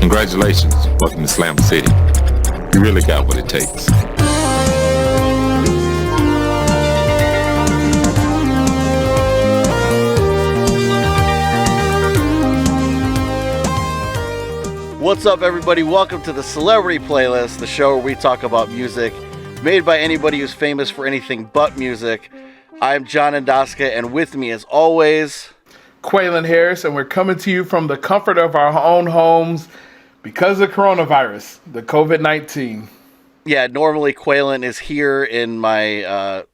Congratulations. Welcome to Slam City. You really got what it takes. What's up, everybody? Welcome to the Celebrity Playlist, the show where we talk about music made by anybody who's famous for anything but music. I'm John Andoska, and with me, as always, Qualin Harris, and we're coming to you from the comfort of our own homes because of coronavirus, the COVID-19. Yeah, normally Qualin is here in my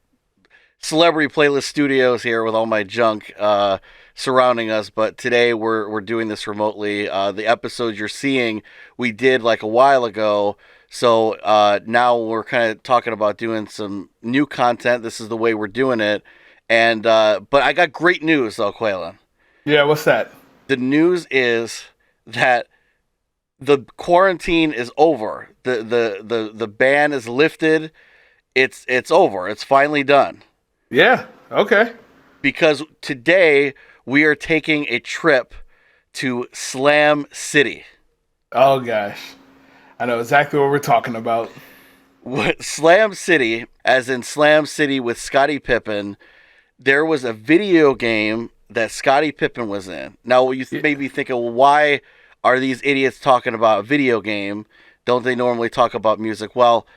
Celebrity Playlist studios here with all my junk surrounding us, but today we're doing this remotely. The episodes you're seeing we did like a while ago, so now we're kind of talking about doing some new content. This is the way we're doing it, and but I got great news though, Qualin. Yeah, what's that? The news is that the quarantine is over. The ban is lifted. It's over. It's finally done. Yeah, okay. Because today we are taking a trip to Slam City. Oh gosh. I know exactly what we're talking about. Slam City, as in Slam City with Scottie Pippen, there was a video game that Scottie Pippen was in. Now you may be thinking, well, why are these idiots talking about a video game? Don't they normally talk about music? Well,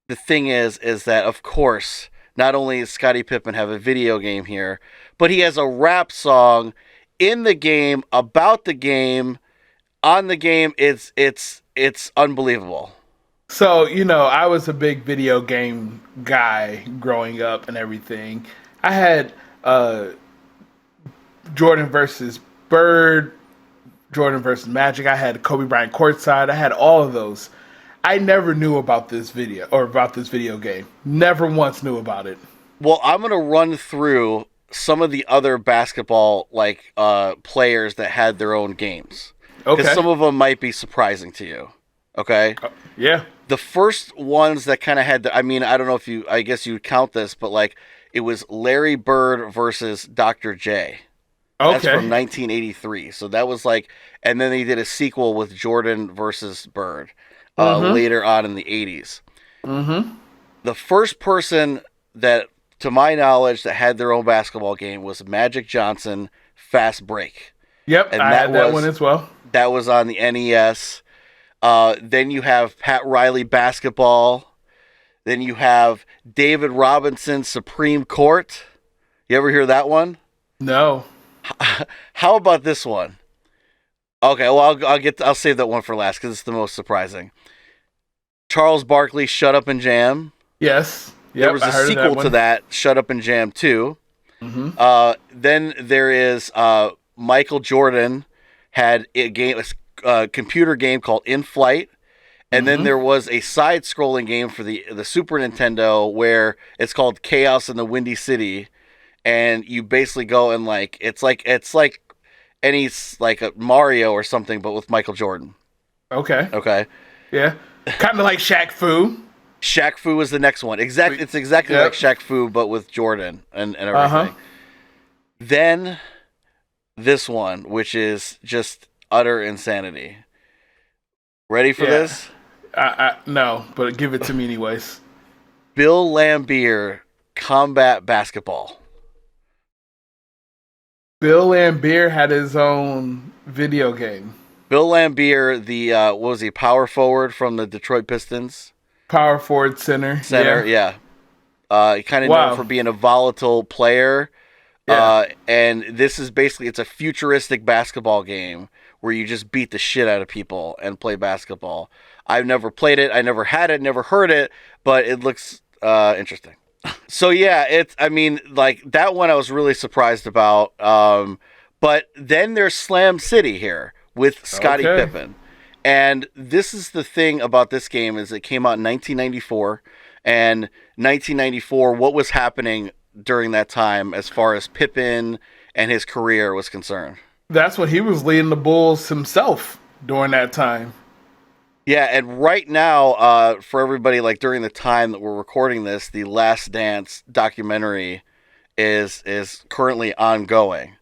the thing is that, of course, not only does Scottie Pippen have a video game here, but he has a rap song in the game, about the game, on the game. It's unbelievable. So, I was a big video game guy growing up and everything. I had Jordan versus Bird, Jordan versus Magic. I had Kobe Bryant courtside. I had all of those. I never knew about this video game. Never once knew about it. Well, I'm going to run through some of the other basketball players that had their own games. Okay. Because some of them might be surprising to you. Okay? Yeah. The first ones that kind of had I don't know if I guess you would count this, but it was Larry Bird versus Dr. J. Okay. That's from 1983. So that was and then they did a sequel with Jordan versus Bird later on in the 80s. Mm-hmm. The first person that, to my knowledge, that had their own basketball game was Magic Johnson, Fast Break. Yep, and I had that one as well. That was on the NES. Then you have Pat Riley Basketball. Then you have David Robinson Supreme Court. You ever hear that one? No. How about this one? Okay, well I'll save that one for last because it's the most surprising. Charles Barkley, Shut Up and Jam. Yes. Yep, there was a sequel to that, Shut Up and Jam 2. Mm-hmm. Then there is Michael Jordan had a computer game called In Flight. And then there was a side-scrolling game for the Super Nintendo where it's called Chaos in the Windy City. And you basically go and it's like a Mario or something, but with Michael Jordan. Okay. Yeah. Kind of like Shaq Fu. Shaq Fu is the next one. It's exactly like Shaq Fu, but with Jordan and everything. Uh-huh. Then this one, which is just utter insanity. Ready for this? No, but give it to me anyways. Bill Laimbeer, Combat Basketball. Bill Laimbeer had his own video game. Bill Laimbeer, the what was he, power forward from the Detroit Pistons? Power forward center. Yeah. Kind of known for being a volatile player. Yeah. And this is basically, it's a futuristic basketball game where you just beat the shit out of people and play basketball. I've never played it. I never had it, never heard it, but it looks interesting. So yeah, that one I was really surprised about. But then there's Slam City here with Scottie Pippen. And this is the thing about this game is it came out in 1994. And 1994, what was happening during that time as far as Pippen and his career was concerned? That's when he was leading the Bulls himself during that time. Yeah, and right now, for everybody, during the time that we're recording this, the Last Dance documentary is currently ongoing.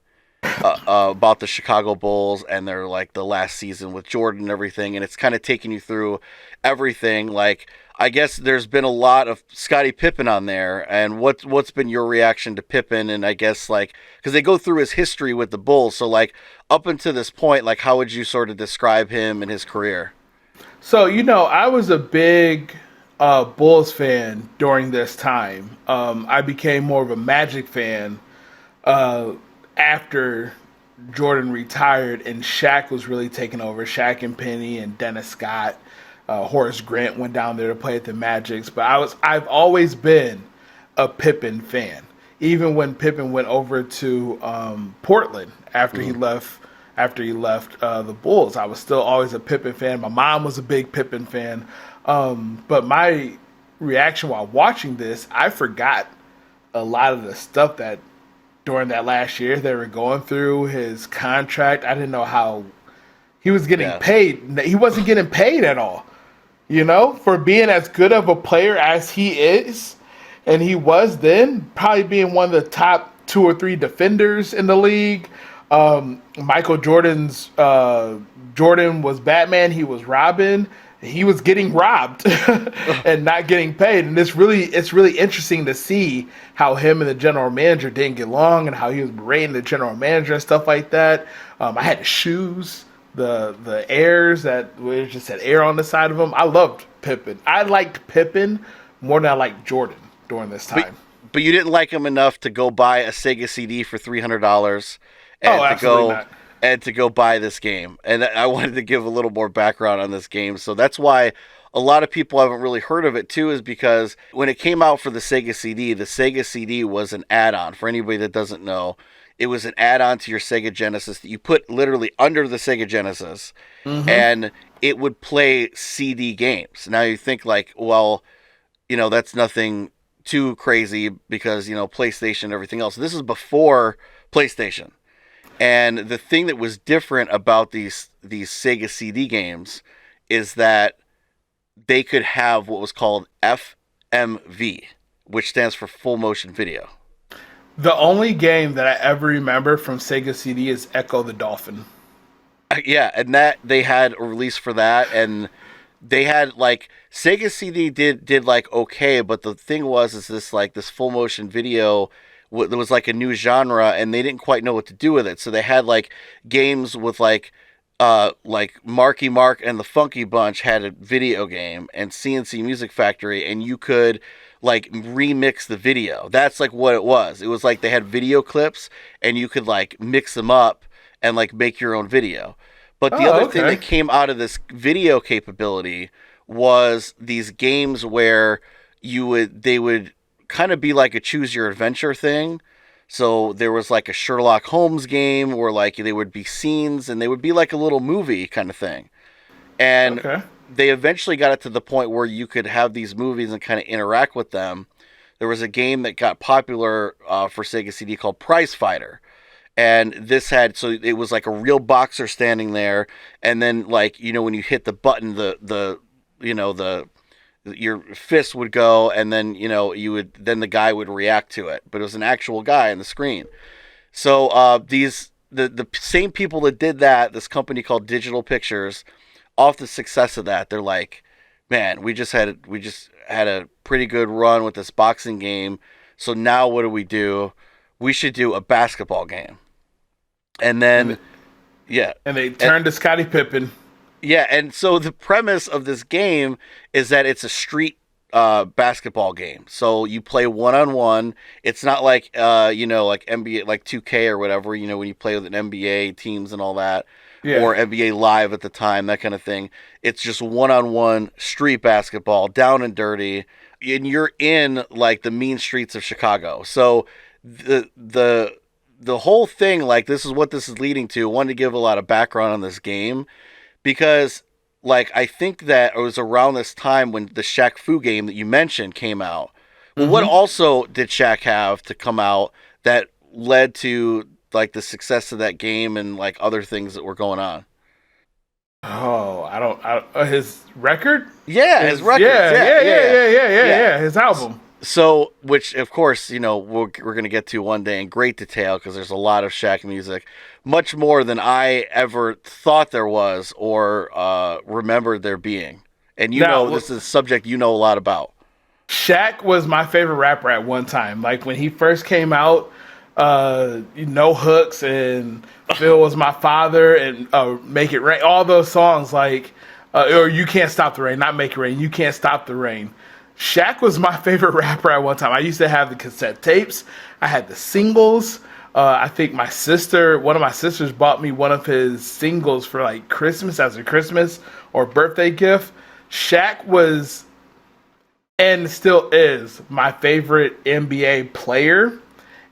about the Chicago Bulls and their like the last season with Jordan and everything, and it's kind of taking you through everything. Like, I guess there's been a lot of Scottie Pippen on there, and what's been your reaction to Pippen? And I guess like because they go through his history with the Bulls, so like up until this point, like how would you sort of describe him and his career? So, I was a big Bulls fan during this time. I became more of a Magic fan after Jordan retired and Shaq was really taking over. Shaq and Penny and Dennis Scott, Horace Grant went down there to play at the Magics. But I've always been a Pippen fan. Even when Pippen went over to Portland after he left the Bulls, I was still always a Pippen fan. My mom was a big Pippen fan. But my reaction while watching this, I forgot a lot of the stuff that during that last year they were going through. His contract, I didn't know how he was getting paid. He wasn't getting paid at all, for being as good of a player as he is. And he was then probably being one of the top 2 or 3 defenders in the league. Michael Jordan's Jordan was Batman. He was Robin. He was getting robbed and not getting paid. And it's really interesting to see how him and the general manager didn't get along and how he was berating the general manager and stuff like that. I had the shoes, the airs that just had air on the side of them. I loved Pippen. I liked Pippen more than I liked Jordan during this time. But you didn't like him enough to go buy a Sega CD for $300 and to go buy this game. And I wanted to give a little more background on this game. So that's why a lot of people haven't really heard of it too, is because when it came out for the Sega CD was an add-on. For anybody that doesn't know, it was an add-on to your Sega Genesis that you put literally under the Sega Genesis, and it would play CD games. Now you think like, well, that's nothing too crazy because, PlayStation and everything else. This is before PlayStation. And the thing that was different about these Sega CD games is that they could have what was called FMV, which stands for full motion video. The only game that I ever remember from Sega CD is Echo the Dolphin. Yeah, and that they had a release for that, and they had like Sega CD did like okay, but the thing is this full motion video. There was like a new genre, and they didn't quite know what to do with it. So they had like games with like Marky Mark and the Funky Bunch had a video game, and CNC Music Factory, and you could like remix the video. That's like what it was. It was like they had video clips, and you could like mix them up and like make your own video. But the other thing that came out of this video capability was these games where they would kind of be like a choose your adventure thing. So there was like a Sherlock Holmes game where like they would be scenes and they would be like a little movie kind of thing. And they eventually got it to the point where you could have these movies and kind of interact with them. There was a game that got popular for Sega CD called Prize Fighter. And so it was like a real boxer standing there. And then like, when you hit the button, your fist would go, and then then the guy would react to it, but it was an actual guy on the screen. So the same people that did that, this company called Digital Pictures, off the success of that, they're like, man, we just had a pretty good run with this boxing game. So now what do? We should do a basketball game. And then and they turned to Scottie Pippen. Yeah, and so the premise of this game is that it's a street basketball game. So you play 1-on-1. It's not like like NBA, like 2K or whatever. When you play with an NBA teams and all that, or NBA Live at the time, that kind of thing. It's just 1-on-1 street basketball, down and dirty, and you're in like the mean streets of Chicago. So the whole thing, like this is what this is leading to. I wanted to give a lot of background on this game. Because, like, I think that it was around this time when the Shaq Fu game that you mentioned came out. Well, what also did Shaq have to come out that led to, like, the success of that game and, like, other things that were going on? Oh, his record? Yeah, his record. Yeah, his album. So, which of course, we're going to get to one day in great detail because there's a lot of Shaq music, much more than I ever thought there was or remembered there being. And this is a subject you know a lot about. Shaq was my favorite rapper at one time. Like when he first came out, No Hooks and Phil Was My Father and Make It Rain, all those songs or You Can't Stop the Rain, not Make It Rain, You Can't Stop the Rain. Shaq was my favorite rapper at one time. I used to have the cassette tapes. I had the singles. I think one of my sisters bought me one of his singles for like Christmas as a Christmas or birthday gift. Shaq was and still is my favorite NBA player.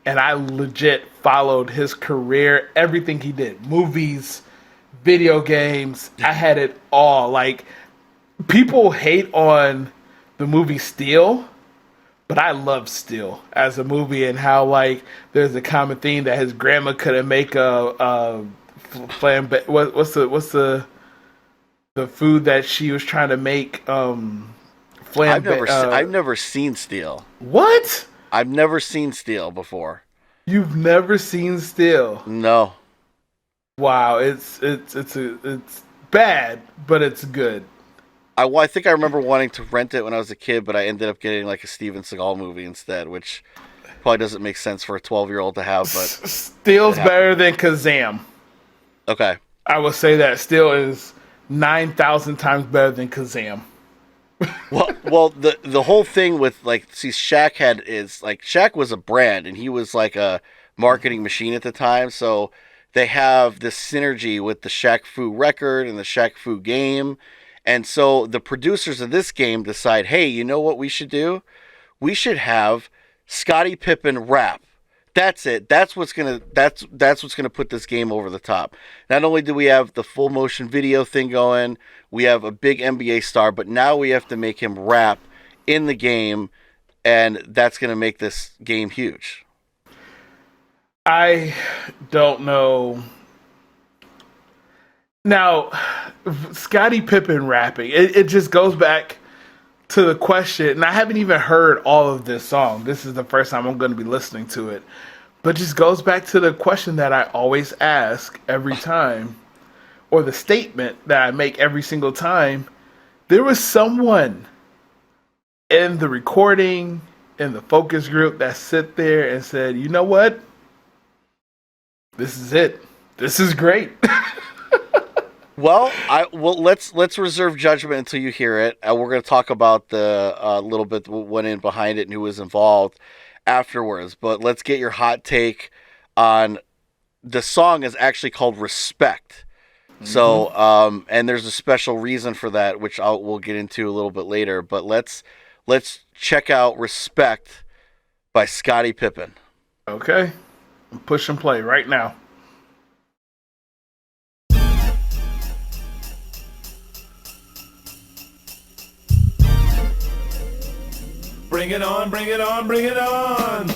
And I legit followed his career, everything he did. Movies, video games. I had it all. Like, people hate on the movie Steel, but I love Steel as a movie and how there's a common theme that his grandma couldn't make a flambe. What's the food that she was trying to make? Flambe. I've never seen Steel. What? I've never seen Steel before. You've never seen Steel? No. Wow, it's bad, but it's good. I think I remember wanting to rent it when I was a kid, but I ended up getting like a Steven Seagal movie instead, which probably doesn't make sense for a 12-year-old to have. But Steel's better than Kazam. Okay. I would say that Steel is 9,000 times better than Kazam. well, the whole thing with Shaq was a brand, and he was like a marketing machine at the time. So they have this synergy with the Shaq Fu record and the Shaq Fu game. And so the producers of this game decide, hey, you know what we should do? We should have Scottie Pippen rap. That's it. That's what's gonna put this game over the top. Not only do we have the full motion video thing going, we have a big NBA star, but now we have to make him rap in the game, and that's gonna make this game huge. I don't know. Now, Scottie Pippen rapping, it just goes back to the question, and I haven't even heard all of this song. This is the first time I'm going to be listening to it. But just goes back to the question that I always ask every time, or the statement that I make every single time. There was someone in the recording, in the focus group that sit there and said, you know what? This is it. This is great. Well, let's reserve judgment until you hear it. We're going to talk about the little bit what went in behind it and who was involved afterwards. But let's get your hot take on the song is actually called Respect. Mm-hmm. So, and there's a special reason for that, which we'll get into a little bit later. But let's check out Respect by Scottie Pippen. Okay, push and play right now. Bring it on, bring it on, bring it on.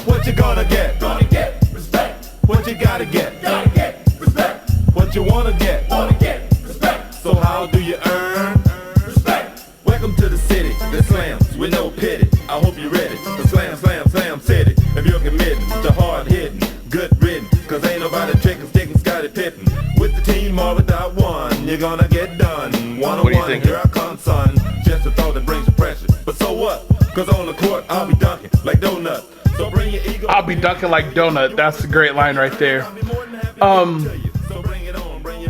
What you gonna get? Gonna get respect. What you gotta get? Gotta get respect. What you wanna get? Wanna get respect. So how do you earn respect? Welcome to the city that slams with no pity. I hope you're ready. The slam, slam, slam city. If you're committing to hard hitting, good ridden. Cause ain't nobody tricking, sticking Scottie Pippen. With the team or without one, you're gonna get done. One-on-one, here I come, son. Just a thought that brings pressure. But so what? Cause on the court, I'll be dunking like donut. So bring your ego. I'll be dunking like donut. That's a great line right there.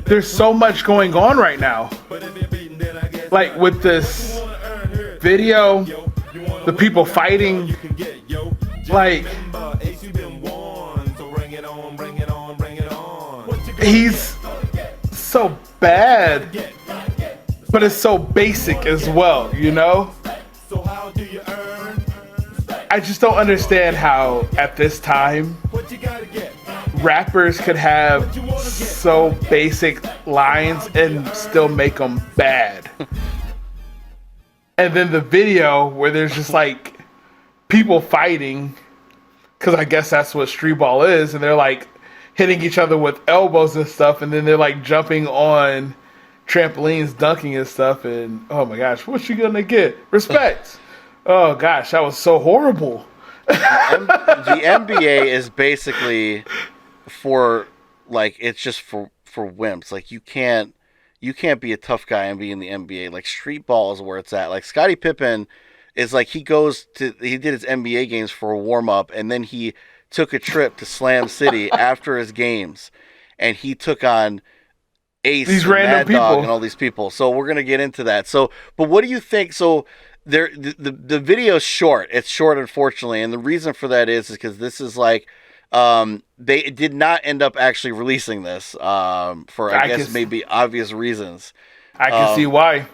There's so much going on right now. Like with this video, the people fighting. Like, he's so bad, but it's so basic as well, you know? I just don't understand how, at this time, rappers could have so basic lines and still make them bad. And then the video where there's just like people fighting, because I guess that's what street ball is, and they're like hitting each other with elbows and stuff, and then they're like jumping on trampolines, dunking and stuff, and oh my gosh, what you gonna get? Respect. Oh gosh, that was so horrible. The NBA is basically for like it's just for wimps. Like you can't be a tough guy and be in the NBA. Like street ball is where it's at. Like Scottie Pippen is like he did his NBA games for a warm up and then he took a trip to Slam City after his games and he took on Ace these and random Mad people Dog and all these people. So we're gonna get into that. So, but what do you think? So the video's short. It's short, unfortunately, and the reason for that is because this is like they did not end up actually releasing this for I guess maybe obvious reasons. I can see why.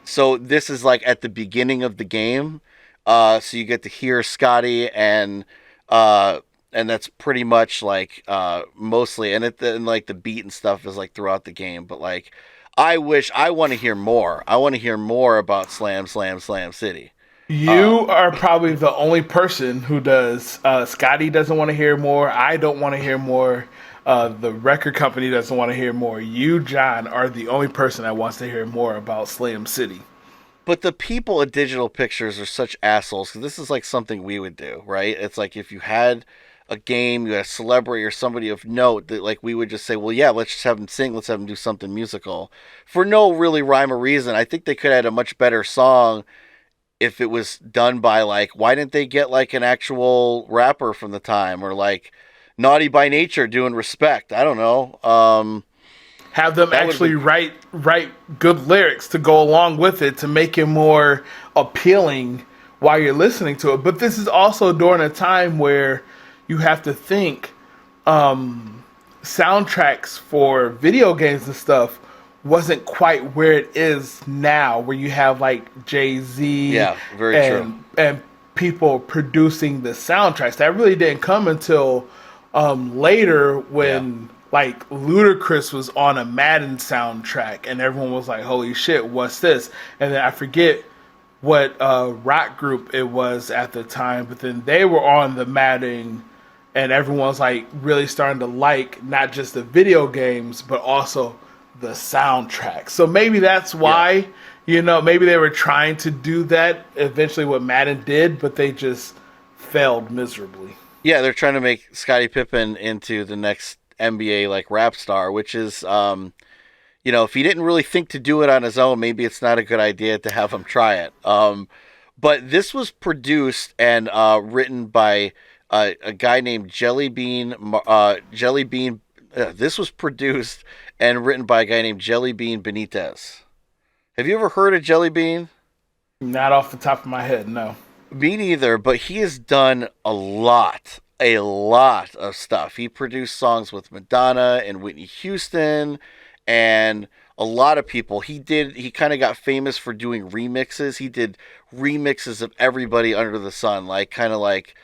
So this is like at the beginning of the game, so you get to hear Scotty and that's pretty much like mostly and like the beat and stuff is like throughout the game, but like I want to hear more. I want to hear more about Slam City. You are probably the only person who does. Scotty doesn't want to hear more. I don't want to hear more. The record company doesn't want to hear more. You, John, are the only person that wants to hear more about Slam City. But the people at Digital Pictures are such assholes because this is like something we would do, right? It's like if you had a game, you had a celebrity or somebody of note that like we would just say, well, yeah, let's just have them sing, let's have them do something musical for no really rhyme or reason. I think they could have had a much better song if it was done by like, why didn't they get like an actual rapper from the time or like Naughty by Nature doing Respect? I don't know. Have them actually write good lyrics to go along with it to make it more appealing while you're listening to it. But this is also during a time where you have to think soundtracks for video games and stuff wasn't quite where it is now, where you have like Jay-Z and people producing the soundtracks. That really didn't come until later when like Ludacris was on a Madden soundtrack and everyone was like, holy shit, what's this? And then I forget what rock group it was at the time, but then they were on the Madden and everyone's like really starting to like not just the video games, but also the soundtrack. So maybe that's why, maybe they were trying to do that eventually what Madden did, but they just failed miserably. Yeah, they're trying to make Scottie Pippen into the next NBA like rap star, which is, if he didn't really think to do it on his own, maybe it's not a good idea to have him try it. But this was produced and written by a guy named Jelly Bean. This was produced and written by a guy named Jelly Bean Benitez. Have you ever heard of Jelly Bean? Not off the top of my head, no. Me neither, but he has done a lot of stuff. He produced songs with Madonna and Whitney Houston and a lot of people. He kind of got famous for doing remixes. He did remixes of everybody under the sun, like kind of like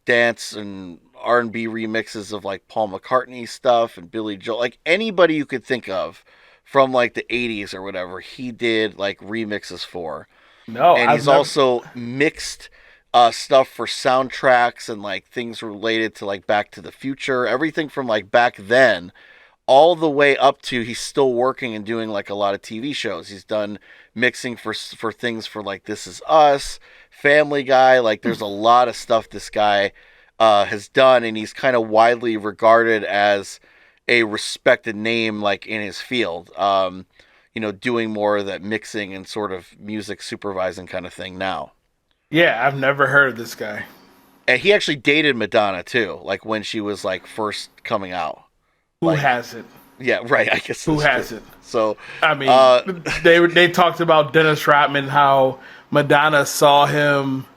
dance and R&B remixes of like Paul McCartney stuff and Billy Joel, like anybody you could think of from like the 80s or whatever, he did like remixes for. And he's also mixed stuff for soundtracks and like things related to like Back to the Future, everything from like back then all the way up to he's still working and doing like a lot of TV shows. He's done mixing for things for like This Is Us, Family Guy. Like there's a lot of stuff this guy has done, and he's kind of widely regarded as a respected name like in his field. Doing more of that mixing and sort of music supervising kind of thing now. Yeah, I've never heard of this guy. And he actually dated Madonna too, like when she was like first coming out. Who hasn't? Yeah, right. I guess who hasn't. So I mean, they talked about Dennis Rodman, how Madonna saw him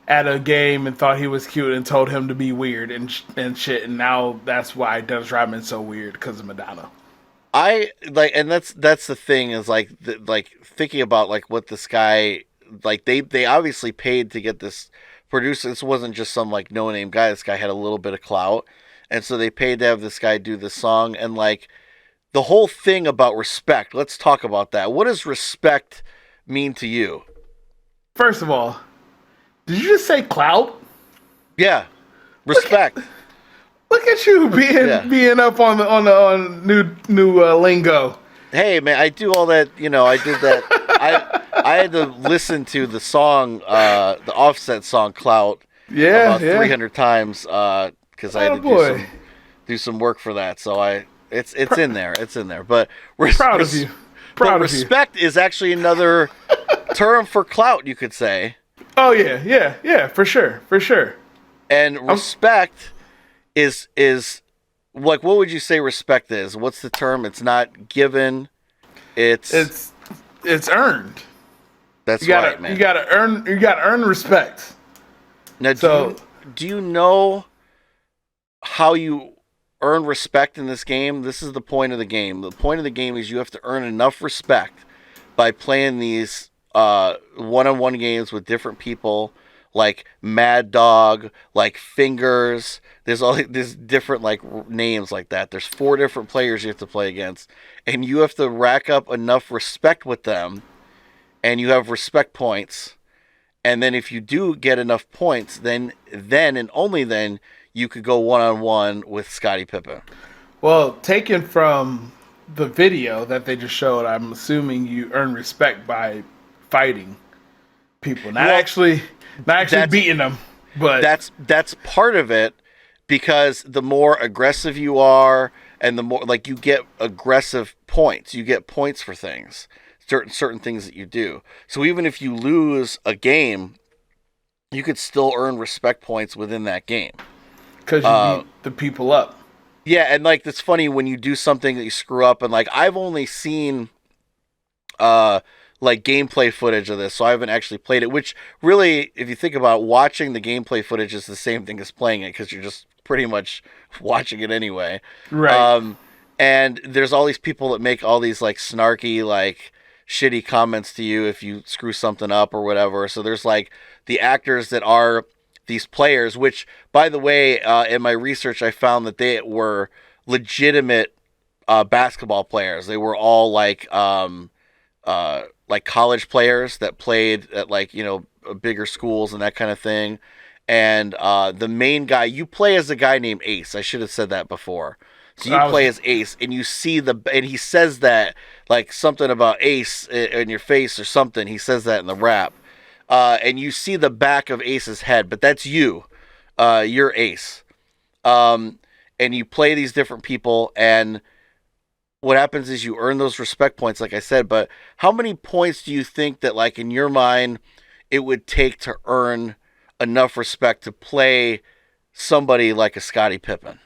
at a game and thought he was cute and told him to be weird and shit, and now that's why Dennis Rodman's so weird, because of Madonna. I like, and that's the thing is like thinking about like what this guy, like they obviously paid to get this produced. This wasn't just some like no name guy. This guy had a little bit of clout, and so they paid to have this guy do this song. And like the whole thing about Respect. Let's talk about that. What does Respect mean to you? First of all, did you just say clout? Yeah, Respect. Look at you being up on new lingo. Hey man, I do all that. I did that. I had to listen to the song, the Offset song "Clout," about 300 times because I had to do some work for that. So it's in there. It's in there. But proud of you. Proud of respect is actually another term for clout, you could say. Oh yeah, for sure. And respect is like, what would you say respect is? What's the term? It's not given. It's earned. That's right, man. You gotta earn respect. Now, do you know how you earn respect in this game? This is the point of the game. The point of the game is you have to earn enough respect by playing these one-on-one games with different people, like Mad Dog, like Fingers. There's different like names like that. There's 4 different players you have to play against, and you have to rack up enough respect with them, and you have respect points. And then if you do get enough points, then and only then you could go one-on-one with Scottie Pippen. Well, taken from the video that they just showed, I'm assuming you earn respect by fighting people, not actually beating them. But that's part of it, because the more aggressive you are, and the more like you get aggressive points, you get points for things, certain things that you do. So even if you lose a game, you could still earn respect points within that game. Because you beat the people up. Yeah, and like it's funny when you do something that you screw up, and like I've only seen like gameplay footage of this, so I haven't actually played it, which really, if you think about it, watching the gameplay footage is the same thing as playing it, because you're just pretty much watching it anyway. Right. And there's all these people that make all these like snarky, like shitty comments to you if you screw something up or whatever. So there's like the actors that are these players, which, by the way, in my research, I found that they were legitimate basketball players. They were all like college players that played at like, bigger schools and that kind of thing. And the main guy, you play as a guy named Ace. I should have said that before. So you play as Ace, and you see and he says that, like something about Ace in your face or something. He says that in the rap. And you see the back of Ace's head, but that's you. You're Ace. And you play these different people, and what happens is you earn those respect points, like I said. But how many points do you think that, like, in your mind, it would take to earn enough respect to play somebody like a Scottie Pippen?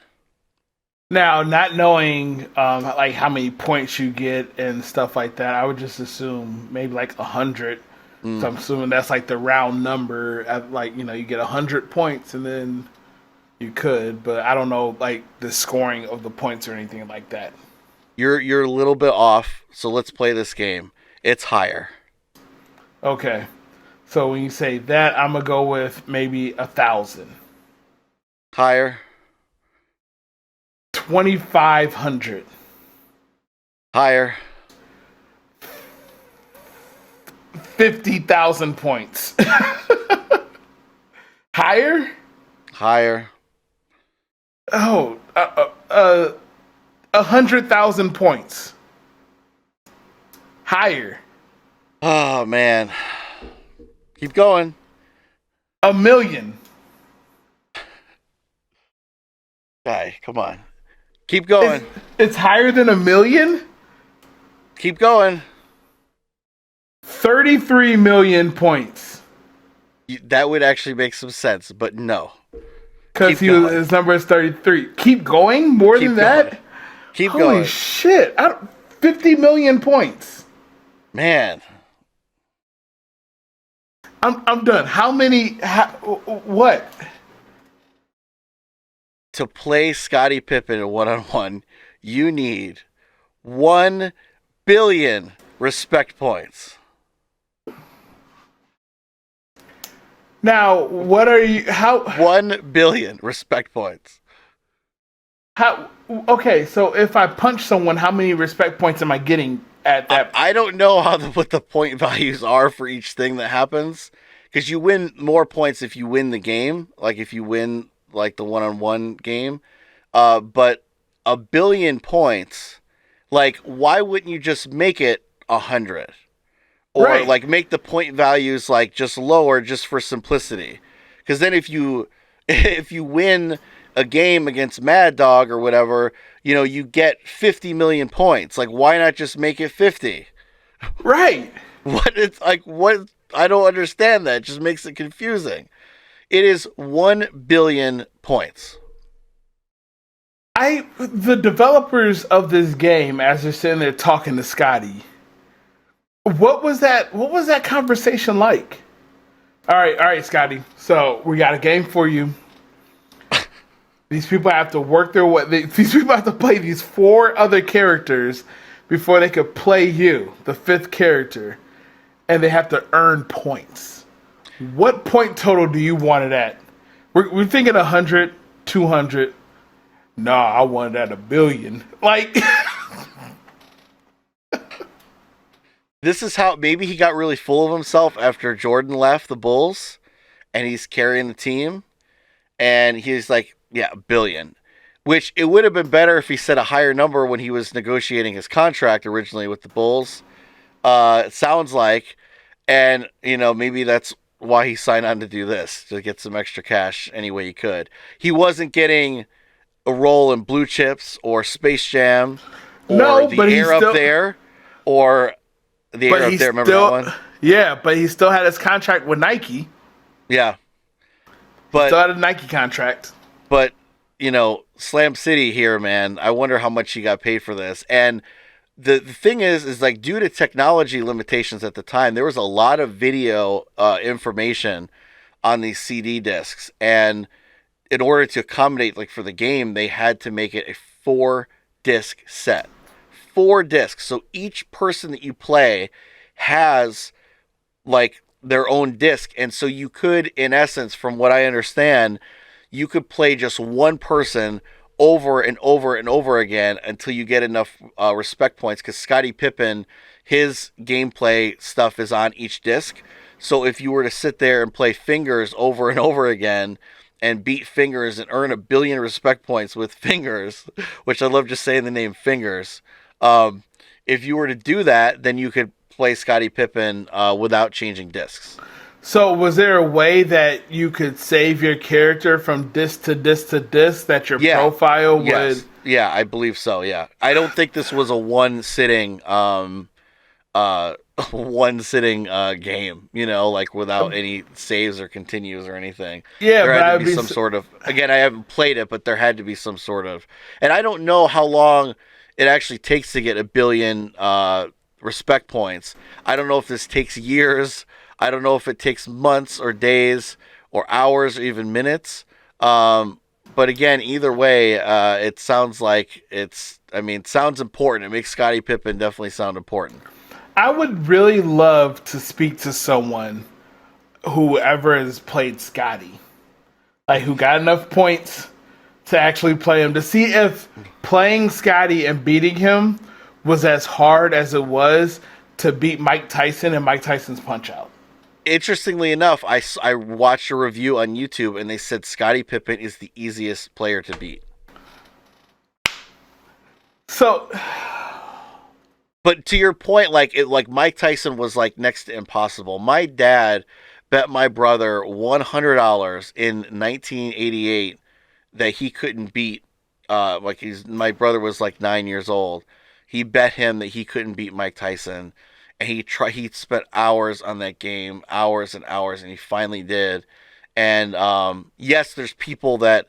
Now, not knowing like how many points you get and stuff like that, I would just assume maybe like 100. So I'm assuming that's like the round number. Like, you get 100 points, and then you could, but I don't know like the scoring of the points or anything like that. You're a little bit off, so let's play this game. It's higher. Okay. So when you say that, I'm gonna go with maybe 1,000. Higher. 2,500. Higher. 50,000 points. Higher? Higher. Oh, 100,000 points. Higher. Oh man. Keep going. 1 million. Guy, come on. Keep going. It's higher than 1 million? Keep going. 33 million points. That would actually make some sense, but no. Because his number is 33. Keep going? More than that? Keep going. Holy shit. 50 million points. Man. I'm done. How many? What? To play Scottie Pippen in one-on-one, you need 1 billion respect points. Now, what are you? How? 1 billion respect points. How? Okay, so if I punch someone, how many respect points am I getting at that? I don't know what the point values are for each thing that happens, because you win more points if you win the game, like if you win like the one-on-one game. But 1 billion points, like, why wouldn't you just make it 100? or like make the point values like just lower just for simplicity. Because then if you win a game against Mad Dog or whatever, you get 50 million points. Like, why not just make it 50? Right. What? I don't understand that. It just makes it confusing. It is 1 billion points. The developers of this game, as they're sitting there talking to Scottie, what was that conversation like? All right, Scottie. So we got a game for you. These people have to work their way. These people have to play these 4 other characters before they could play you, the 5th character, and they have to earn points. What point total do you want it at? We're thinking 100, 200. No, I want it at 1 billion. Like, this is how maybe he got really full of himself after Jordan left the Bulls, and he's carrying the team, and he's like, yeah, 1 billion. Which it would have been better if he said a higher number when he was negotiating his contract originally with the Bulls. It sounds like, and maybe that's why he signed on to do this, to get some extra cash any way he could. He wasn't getting a role in Blue Chips or Space Jam or The Air Up There or The Air Up There. Remember that one? Yeah, but he still had his contract with Nike. Yeah. But still had a Nike contract. But, Slam City here, man, I wonder how much he got paid for this. And the thing is like, due to technology limitations at the time, there was a lot of video information on these CD discs. And in order to accommodate, like, for the game, they had to make it a 4-disc set. 4 discs. So each person that you play has, like, their own disc. And so you could, in essence, from what I understand, you could play just one person over and over and over again until you get enough respect points. Because Scottie Pippen, his gameplay stuff is on each disc. So if you were to sit there and play Fingers over and over again and beat Fingers and earn 1 billion respect points with Fingers, which I love just saying the name Fingers, if you were to do that, then you could play Scottie Pippen without changing discs. So was there a way that you could save your character from disc to disc to disc, that your profile would... Yes. Yeah, I believe so, yeah. I don't think this was a one-sitting game, like without any saves or continues or anything. Yeah, there had to be some sort of... Again, I haven't played it, but there had to be some sort of... And I don't know how long it actually takes to get 1 billion respect points. I don't know if this takes years. I don't know if it takes months or days or hours or even minutes. But again, either way, it sounds like it sounds important. It makes Scottie Pippen definitely sound important. I would really love to speak to someone, whoever has played Scottie, like who got enough points to actually play him, to see if playing Scottie and beating him was as hard as it was to beat Mike Tyson and Mike Tyson's Punch-Out. Interestingly enough, I watched a review on YouTube and they said Scottie Pippen is the easiest player to beat. So, but to your point, like Mike Tyson was like next to impossible. My dad bet my brother $100 in 1988 that he couldn't beat. My brother was like 9 years old. He bet him that he couldn't beat Mike Tyson. And he spent hours on that game, hours and hours, and he finally did. And yes, there's people that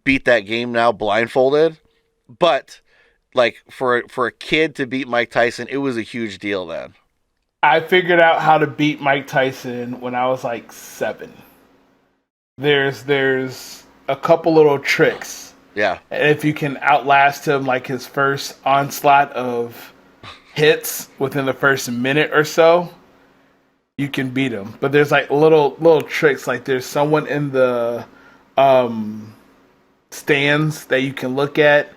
beat that game now blindfolded, but like for a kid to beat Mike Tyson, it was a huge deal then. I figured out how to beat Mike Tyson when I was like 7. There's a couple little tricks. Yeah. And if you can outlast him, like his first onslaught of hits within the first minute or so, you can beat him. But there's like little tricks. Like there's someone in the stands that you can look at.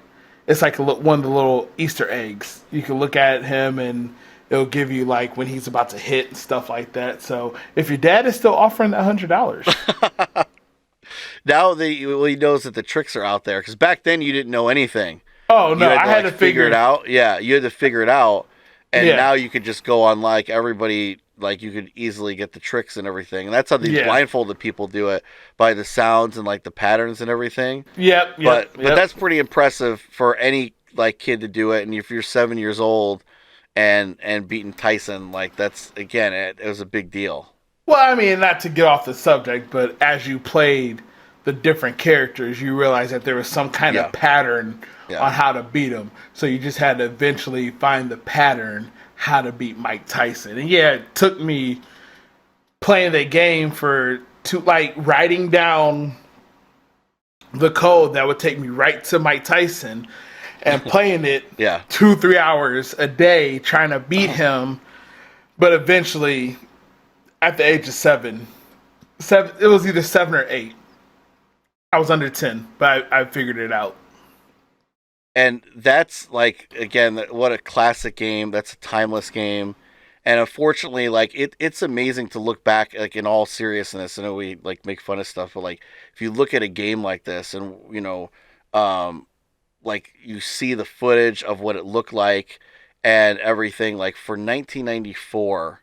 It's like one of the little Easter eggs. You can look at him and it'll give you like when he's about to hit and stuff like that. So if your dad is still offering that $100, now he knows that the tricks are out there. Because back then you didn't know anything. Oh no, I had to figure it out. Yeah, you had to figure it out. And now you could just go on like everybody, like you could easily get the tricks and everything. And that's how these blindfolded people do it, by the sounds and like the patterns and everything. But that's pretty impressive for any like kid to do it. And if you're 7 years old and beating Tyson, like that's, again, it was a big deal. Well, I mean, not to get off the subject, but as you played the different characters, you realized that there was some kind of pattern on how to beat him. So you just had to eventually find the pattern how to beat Mike Tyson. And it took me playing the game like writing down the code that would take me right to Mike Tyson and playing it 2-3 hours a day trying to beat him. But eventually, at the age of 7, it was either 7 or 8. I was under 10, but I figured it out. And that's, like, again, what a classic game. That's a timeless game. And unfortunately, like, it's amazing to look back, like, in all seriousness. I know we, like, make fun of stuff, but, like, if you look at a game like this and, you know, like, you see the footage of what it looked like and everything, like, for 1994,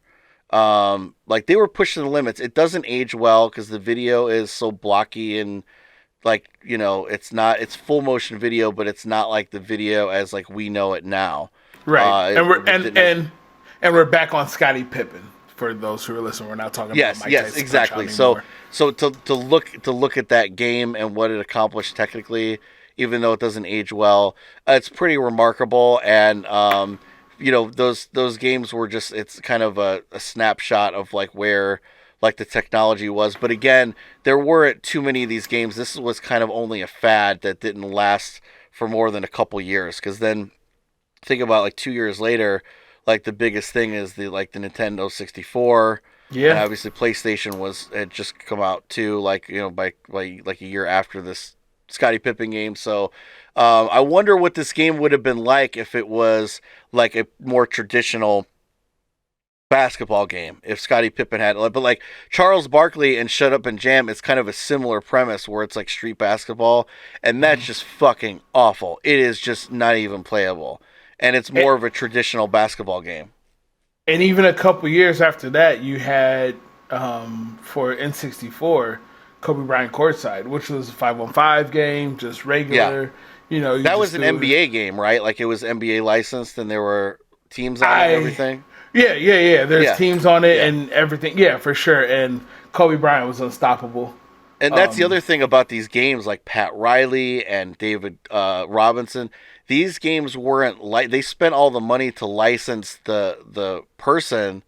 like, they were pushing the limits. It doesn't age well because the video is so blocky and, like, you know, it's full motion video, but it's not like the video as like we know it now. Right. And we're back on Scottie Pippen for those who are listening. We're not talking about Mike Tyson. Exactly. So to look at that game and what it accomplished technically, even though it doesn't age well, it's pretty remarkable. And you know, those games were just, it's kind of a snapshot of like where like the technology was. But again, there weren't too many of these games. This was kind of only a fad that didn't last for more than a couple years. Because then think about like 2 years later, like the biggest thing is the Nintendo 64. Yeah. And obviously PlayStation had just come out too, like, you know, by like a year after this Scottie Pippen game. So I wonder what this game would have been like if it was like a more traditional basketball game, if Scottie Pippen had, but like Charles Barkley and Shut Up and Jam, it's kind of a similar premise where it's like street basketball, and that's just fucking awful. It is just not even playable, and it's more of a traditional basketball game. And even a couple years after that, you had for N64 Kobe Bryant Courtside, which was a 5-on-5 game, just regular. Yeah. You know, that was an NBA game, right? Like it was NBA licensed, and there were teams on it and everything. Yeah. There's teams on it and everything. Yeah, for sure. And Kobe Bryant was unstoppable. And that's the other thing about these games, like Pat Riley and David Robinson. These games weren't they spent all the money to license the person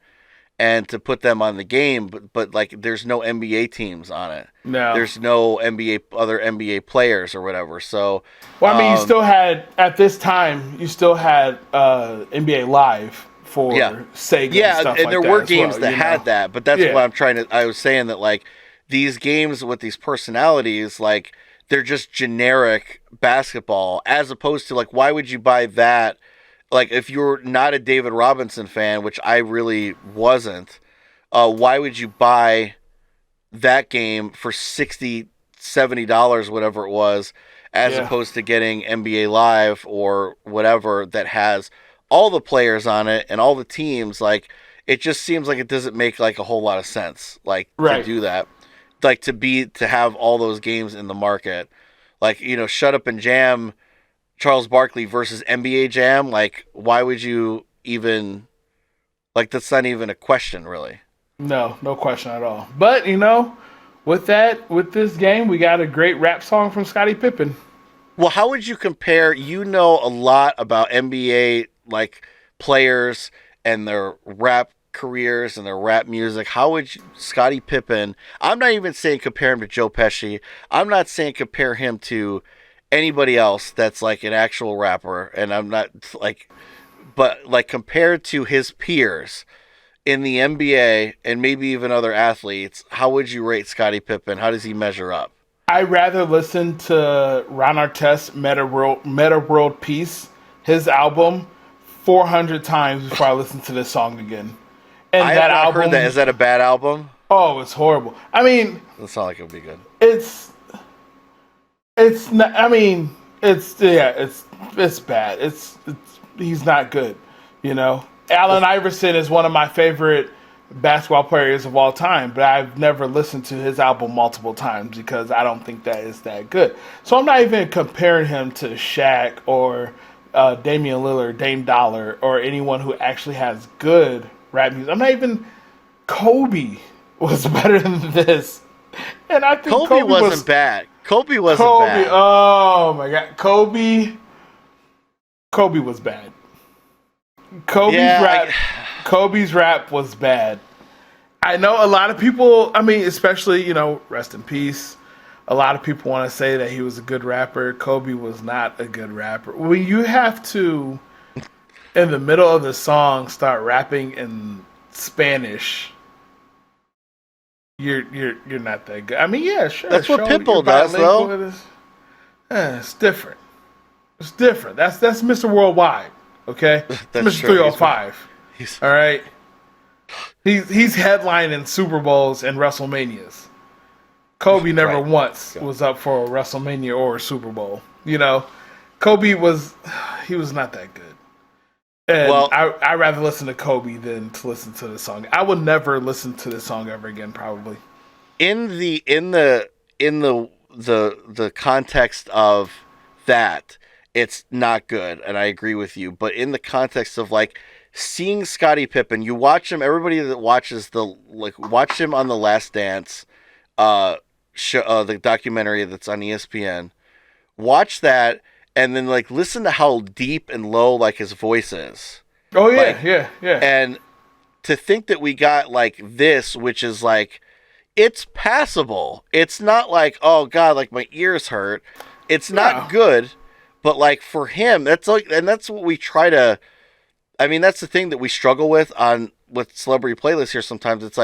and to put them on the game, but like there's no NBA teams on it. No, there's no other NBA players or whatever. So, well, I mean, you still had at this time, NBA Live for Sega. And stuff and there were games that had that, but that's what I was saying that like these games with these personalities, like they're just generic basketball, as opposed to like, why would you buy that? Like, if you're not a David Robinson fan, which I really wasn't, why would you buy that game for $60, $70, whatever it was, as opposed to getting NBA Live or whatever that has all the players on it and all the teams? Like, it just seems like it doesn't make like a whole lot of sense, like to do that, like to have all those games in the market, like, you know, Shut Up and Jam. Charles Barkley versus NBA Jam, like, why would you even, like, that's not even a question, really. No question at all. But, you know, with this game, we got a great rap song from Scottie Pippen. Well, how would you compare, you know a lot about NBA, like, players and their rap careers and their rap music. How would Scottie Pippen, I'm not even saying compare him to Joe Pesci, I'm not saying compare him to anybody else that's like an actual rapper, and I'm not like, but like compared to his peers in the NBA and maybe even other athletes, how would you rate Scottie Pippen? How does he measure up? I'd rather listen to Ron Artest's Meta World Peace, his album, 400 times before I listen to this song again. And I have not heard that. Is that a bad album? Oh, it's horrible. I mean, it sounds like it would be good. It's not. I mean, it's bad. It's he's not good, you know. Allen Iverson is one of my favorite basketball players of all time, but I've never listened to his album multiple times because I don't think that is that good. So I'm not even comparing him to Shaq or Damian Lillard, Dame Dollar, or anyone who actually has good rap music. I'm not even. Kobe was better than this, and I think Kobe wasn't bad. Kobe wasn't bad. Oh my god, Kobe was bad. Kobe's rap was bad. I know a lot of people. I mean, especially rest in peace. A lot of people want to say that he was a good rapper. Kobe was not a good rapper. When you have to, in the middle of the song, start rapping in Spanish. You're not that good. I mean, yeah, sure. That's what Pitbull does, though. It's different. It's different. That's Mr. Worldwide. Okay, that's Mr. 305. All right. He's headlining Super Bowls and WrestleManias. Kobe never once was up for a WrestleMania or a Super Bowl. Kobe was not that good. And I'd rather listen to Kobe than to listen to the song. I would never listen to this song ever again, probably. In the context of that, it's not good, and I agree with you. But in the context of like seeing Scottie Pippen, you watch him. Everybody that watches watch him on The Last Dance, the documentary that's on ESPN. Watch that. And then, listen to how deep and low, his voice is. Oh, yeah, yeah. And to think that we got, this, which is, it's passable. It's not oh, God, my ears hurt. It's not good. But, for him, that's, and that's what we try to... I mean, that's the thing that we struggle with celebrity playlists here sometimes. It's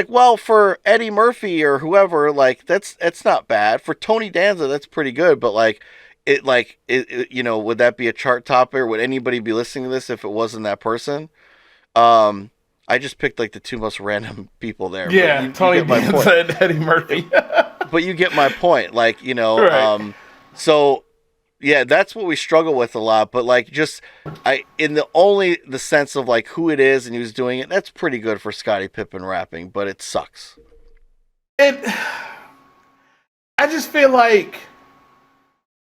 well, for Eddie Murphy or whoever, that's not bad. For Tony Danza, that's pretty good. But, would that be a chart topper? Would anybody be listening to this if it wasn't that person? I just picked the two most random people there. Yeah, Tony Danza and Eddie Murphy. But you get my point. Right. So yeah, that's what we struggle with a lot. But in the sense of who it is and who's doing it, that's pretty good for Scottie Pippen rapping, but it sucks. I just feel like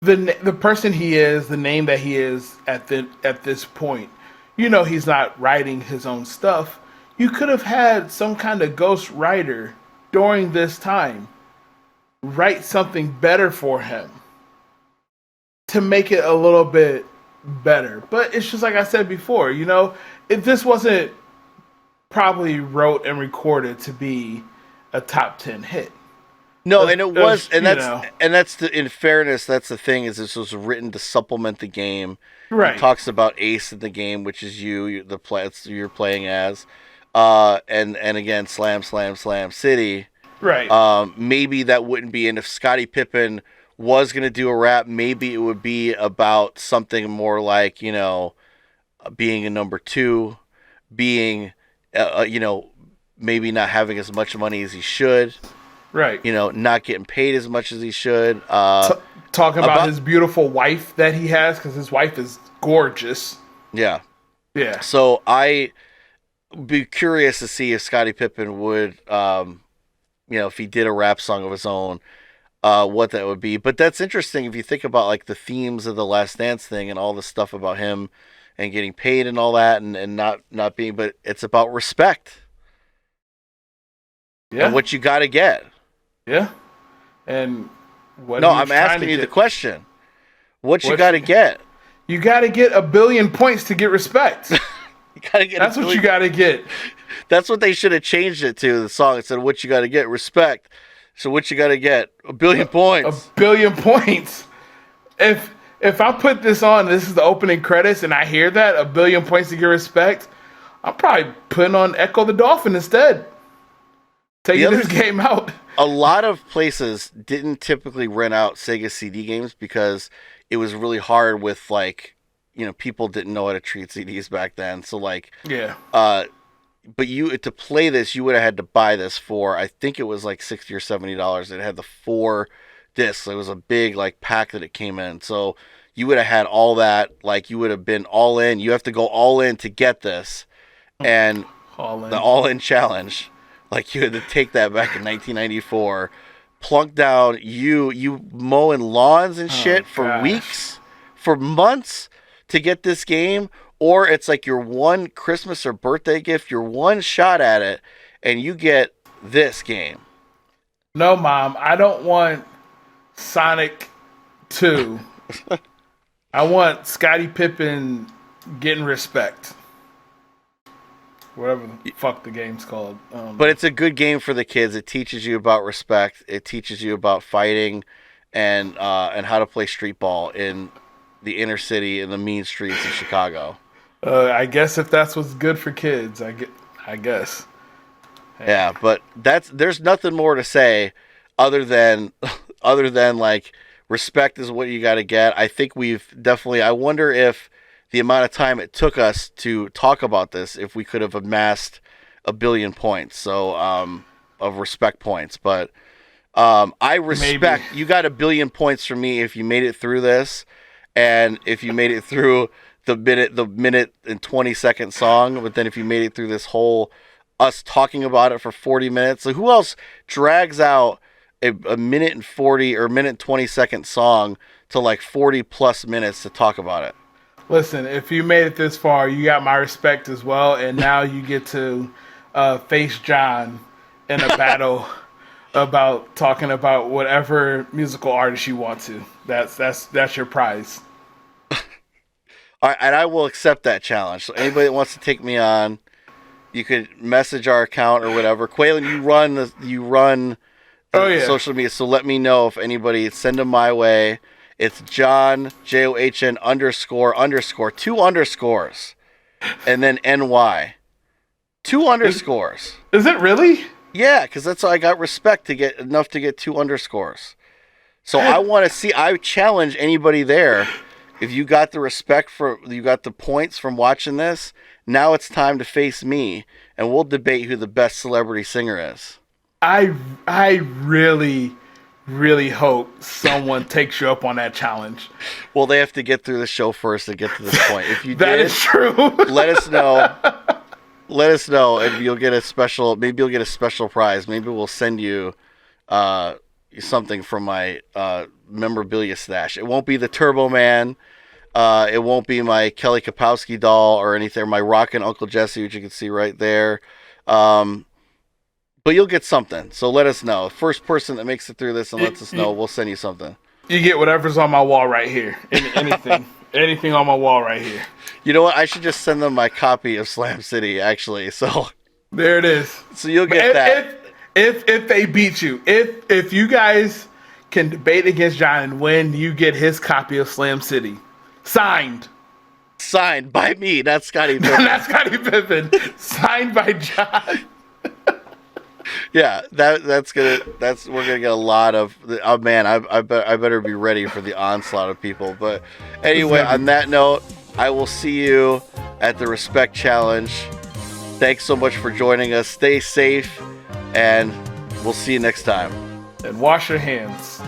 the person he is, the name that he is at this point, he's not writing his own stuff. You could have had some kind of ghost writer during this time write something better for him to make it a little bit better. But it's just like I said before, if this wasn't probably wrote and recorded to be a top 10 hit. No, and it was, and that's in fairness, that's the thing, is this was written to supplement the game. Right. It talks about Ace in the game, which is you're playing as, and again, Slam City. Right. Maybe that wouldn't be, and if Scottie Pippen was going to do a rap, maybe it would be about something more like, being a number two, being, maybe not having as much money as he should. Right. Not getting paid as much as he should. Talking about his beautiful wife that he has, because his wife is gorgeous. Yeah. Yeah. So I be curious to see if Scottie Pippen would, if he did a rap song of his own, what that would be. But that's interesting if you think about the themes of the Last Dance thing and all the stuff about him and getting paid and all that and not being, but it's about respect. Yeah. And what you got to get. Yeah. And what? No, I'm asking you the question. What you got to get? You got to get 1 billion points to get respect. You gotta get. That's what you got to get. That's what they should have changed it to. The song, it said, "What you got to get? Respect." So what you got to get? 1 billion points. 1 billion points. If I put this on, this is the opening credits, and I hear that 1 billion points to get respect, I'm probably putting on Echo the Dolphin instead. Taking this game out. A lot of places didn't typically rent out Sega CD games because it was really hard with people didn't know how to treat CDs back then. So yeah. But to play this, you would have had to buy this for, I think it was $60 or $70. It had the 4 discs. It was a big pack that it came in. So you would have had all that. Like, you would have been all in. You have to go all in to get this. And the all-in challenge, like, you had to take that back in 1994, plunk down you mowing lawns and shit for weeks, for months to get this game, or it's like your one Christmas or birthday gift, your one shot at it, and you get this game. No, Mom, I don't want Sonic 2. I want Scottie Pippen getting respect. Whatever the fuck the game's called. But it's a good game for the kids. It teaches you about respect. It teaches you about fighting and how to play street ball in the inner city and the mean streets of Chicago. I guess if that's what's good for kids, I guess. Hey. Yeah, but there's nothing more to say other than like, respect is what you got to get. I think we've definitely. I wonder if the amount of time it took us to talk about this, if we could have amassed 1 billion points, so of respect points. But I respect. Maybe. You got 1 billion points from me if you made it through this, and if you made it through the minute and 20-second song. But then if you made it through this whole us talking about it for 40 minutes, so who else drags out a minute and 40 or minute and 20-second song to like 40 plus minutes to talk about it? Listen, if you made it this far, you got my respect as well, and now you get to face John in a battle about talking about whatever musical artist you want to. That's your prize. All right, and I will accept that challenge. So anybody that wants to take me on, you could message our account or whatever. Qualin, you run social media, so let me know if anybody, send them my way. It's John, JOHN __, 2 underscores, and then NY. 2 underscores. Is it really? Yeah, because that's how I got respect to get enough to get 2 underscores. So I want to see, I challenge anybody there. If you got the respect you got the points from watching this, now it's time to face me, and we'll debate who the best celebrity singer is. I really hope someone takes you up on that challenge. Well, they have to get through the show first to get to this point. If you that is true. Let us know. Let us know, and you'll get a special. Maybe you'll get a special prize. Maybe we'll send you something from my memorabilia stash. It won't be the Turbo Man. It won't be my Kelly Kapowski doll or anything. My Rockin' Uncle Jesse, which you can see right there. But you'll get something, so let us know. First person that makes it through this and lets us know, we'll send you something. You get whatever's on my wall right here. Anything on my wall right here. You know what? I should just send them my copy of Slam City, actually. So there it is. So you'll get that. If they beat you, if you guys can debate against John and win, you get his copy of Slam City, signed by me, not Scottie Pippen. Not Scottie Pippen. Signed by John. Yeah, we're gonna get a lot of. Oh man, I better be ready for the onslaught of people. But anyway, on that note, I will see you at the Respect Challenge. Thanks so much for joining us. Stay safe, and we'll see you next time. And wash your hands.